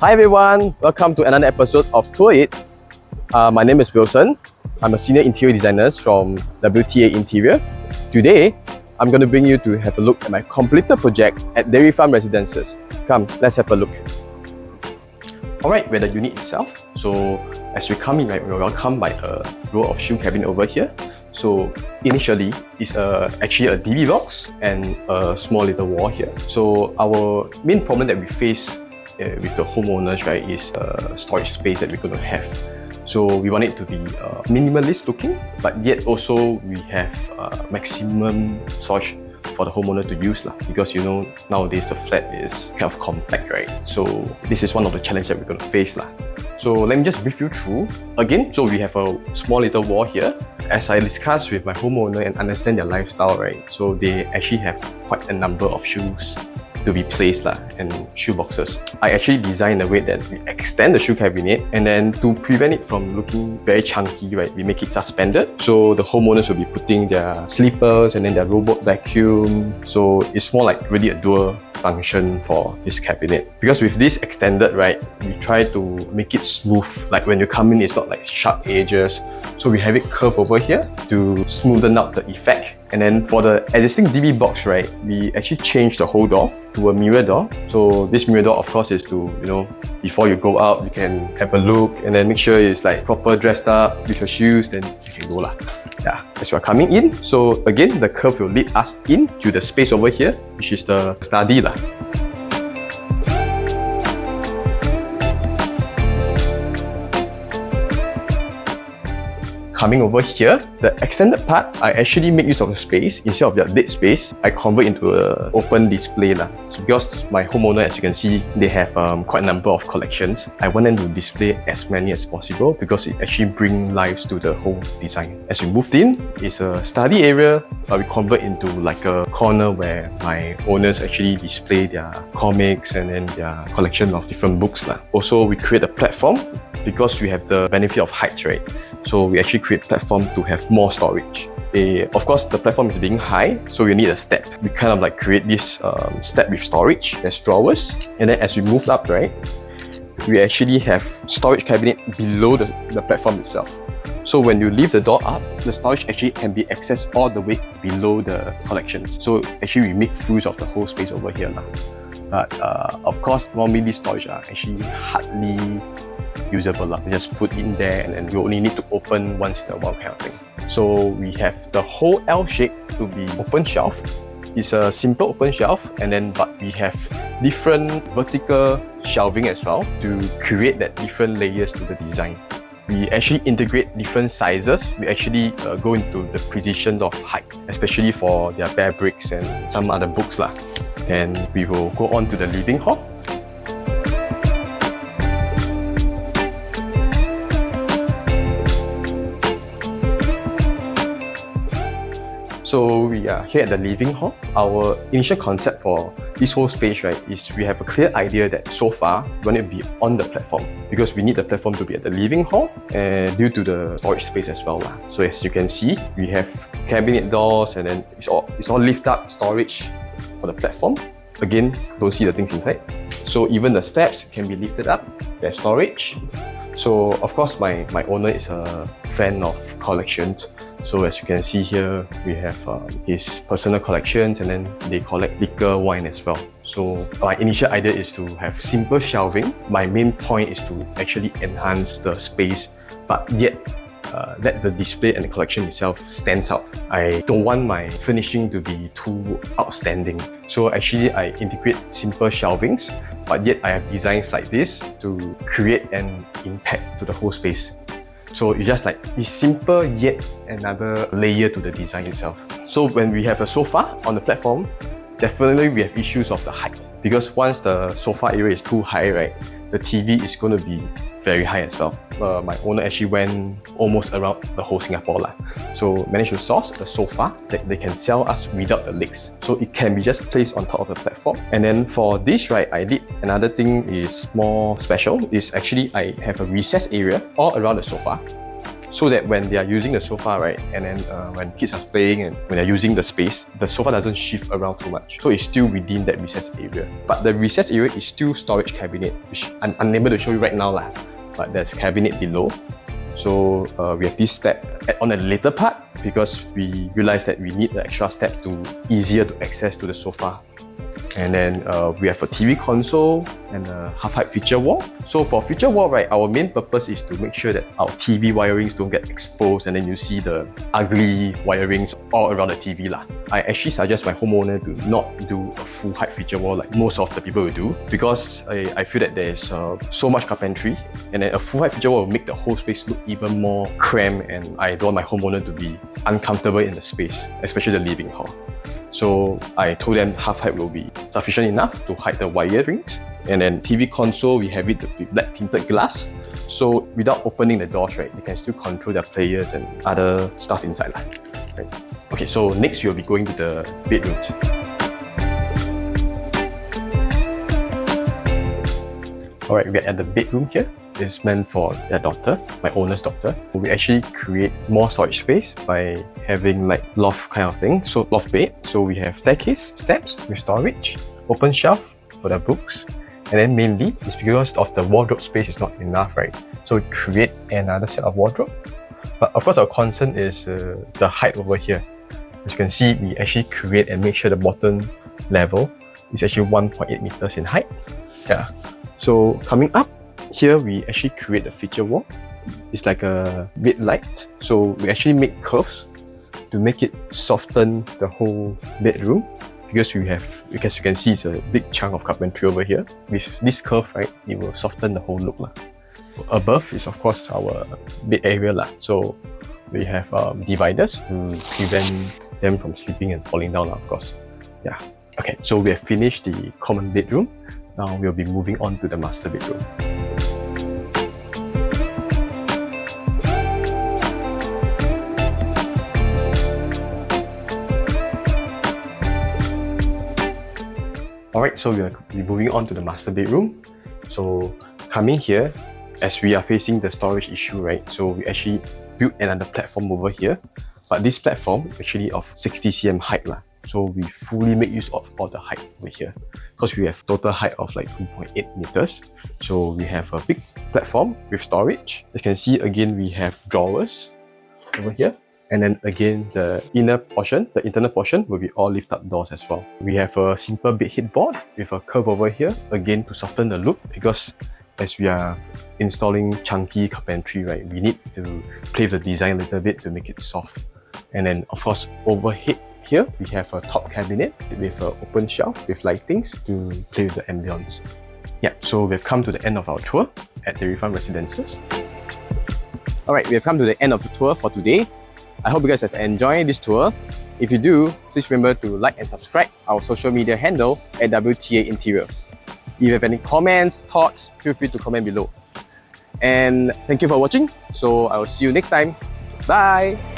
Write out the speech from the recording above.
Hi everyone, welcome to another episode of Tour It. My name is Wilson. I'm a senior interior designer from WTA Interior. Today, I'm going to bring you to have a look at my completed project at Dairy Farm Residences. Come, let's have a look. Alright, we're the unit itself. So as we come in, right, we're welcomed by a row of shoe cabinet over here. So initially, it's actually a DB box and a small little wall here. So our main problem that we face with the homeowners, right, is storage space that we're going to have. So we want it to be minimalist looking, but yet also we have maximum storage for the homeowner to use because you know nowadays the flat is kind of compact, right? So this is one of the challenges that we're going to face So let me just brief you through again. So we have a small little wall here. As I discussed with my homeowner and understand their lifestyle, right? So they actually have quite a number of shoes to be placed and shoe boxes. I actually designed a way that we extend the shoe cabinet, and then to prevent it from looking very chunky, right, we make it suspended. So the homeowners will be putting their slippers and then their robot vacuum. So it's more like really a dual function for this cabinet. Because with this extended, right, we try to make it smooth. Like when you come in, it's not like sharp edges. So we have it curved over here to smoothen out the effect. And then for the existing DB box, right, we actually changed the whole door to a mirror door. So this mirror door, of course, is to, you know, before you go out, you can have a look and then make sure it's like proper dressed up with your shoes, then you can go Yeah, as we are coming in, so again, the curve will lead us into the space over here, which is the study Coming over here, the extended part, I actually make use of the space. Instead of the dead space, I convert into an open display So because my homeowner, as you can see, they have quite a number of collections. I want them to display as many as possible because it actually brings life to the whole design. As we moved in, it's a study area, but we convert into like a corner where my owners actually display their comics and then their collection of different books Also, we create a platform because we have the benefit of height, right? So we actually create platform to have more storage. Of course, the platform is being high, so you need a step. We kind of like create this step with storage. There's drawers, and then as we move up, right, we actually have storage cabinet below the platform itself. So when you leave the door up, the storage actually can be accessed all the way below the collections. So actually we make use of the whole space over here But of course, normally these storage are actually hardly usable We just put in there and then you only need to open once in a while kind of thing. So we have the whole L shape to be open shelf. It's a simple open shelf, and then but we have different vertical shelving as well to create that different layers to the design. We actually integrate different sizes. We actually go into the precision of height, especially for their bear bricks and some other books And we will go on to the living hall. So we are here at the living hall. Our initial concept for this whole space, right, is we have a clear idea that so far we want it to be on the platform because we need the platform to be at the living hall and due to the storage space as well. So as you can see, we have cabinet doors and then it's all lift up storage for the platform. Again, don't see the things inside. So even the steps can be lifted up. There's storage. So of course, my owner is a fan of collections. So as you can see here, we have his personal collections and then they collect liquor, wine as well. So my initial idea is to have simple shelving. My main point is to actually enhance the space, but yet let the display and the collection itself stands out. I don't want my finishing to be too outstanding. So actually I integrate simple shelvings, but yet I have designs like this to create an impact to the whole space. So it's just like it's simple yet another layer to the design itself. So when we have a sofa on the platform, definitely we have issues of the height. Because once the sofa area is too high, right, the TV is going to be very high as well. My owner actually went almost around the whole Singapore So managed to source a sofa that they can sell us without the legs. So it can be just placed on top of the platform. And then for this, right, I did another thing is more special. Is actually I have a recess area all around the sofa. so that when they are using the sofa, right, and then when kids are playing and when they're using the space, the sofa doesn't shift around too much. So it's still within that recess area. But the recess area is still storage cabinet, which I'm unable to show you right now lah. But there's cabinet below. So we have this step on a later part because we realized that we need the extra step to easier to access to the sofa. And then we have a TV console and a half-height feature wall. So for feature wall, right, our main purpose is to make sure that our TV wirings don't get exposed and then you see the ugly wirings all around the TV lah. I actually suggest my homeowner to not do a full height feature wall like most of the people will do, because I feel that there's so much carpentry, and then a full height feature wall will make the whole space look even more cramped, and I don't want my homeowner to be uncomfortable in the space, especially the living hall. So I told them half height will be sufficient enough to hide the wirings. And then TV console, we have it with black tinted glass. So without opening the doors, right, they can still control their players and other stuff inside. Right? Okay, so next we'll be going to the bedrooms. Alright, we're at the bedroom here. It's meant for their daughter, my owner's daughter. We actually create more storage space by having like loft kind of thing, so loft bed. So we have staircase, steps with storage, open shelf for the books, and then mainly it's because of the wardrobe space is not enough, right? So we create another set of wardrobe. But of course our concern is the height over here. As you can see, we actually create and make sure the bottom level is actually 1.8 meters in height. Yeah. So coming up, here we actually create a feature wall. It's like a bit light. So we actually make curves to make it soften the whole bedroom, because we have, as you can see, it's a big chunk of carpentry over here. With this curve, right, it will soften the whole look lah. Above is of course our bed area lah. So we have dividers to prevent them from slipping and falling down of course. Yeah. Okay, so we have finished the common bedroom. Now we'll be moving on to the master bedroom. Alright, so we'll be moving on to the master bedroom. So coming here, as we are facing the storage issue, right? So we actually built another platform over here. But this platform actually of 60 cm height lah. So we fully make use of all the height over here, because we have total height of like 2.8 meters. So we have a big platform with storage. You can see again we have drawers over here. And then again, the inner portion, the internal portion will be all lift-up doors as well. We have a simple bed headboard with a curve over here, again to soften the look, because as we are installing chunky carpentry, right, we need to play with the design a little bit to make it soft. And then of course overhead here, we have a top cabinet with an open shelf with lightings to play with the ambience. Yeah, so we've come to the end of our tour at the Refund Residences. Alright, we have come to the end of the tour for today. I hope you guys have enjoyed this tour. If you do, please remember to like and subscribe our social media handle at WTA Interior. If you have any comments, thoughts, feel free to comment below. And thank you for watching. So I will see you next time. Bye!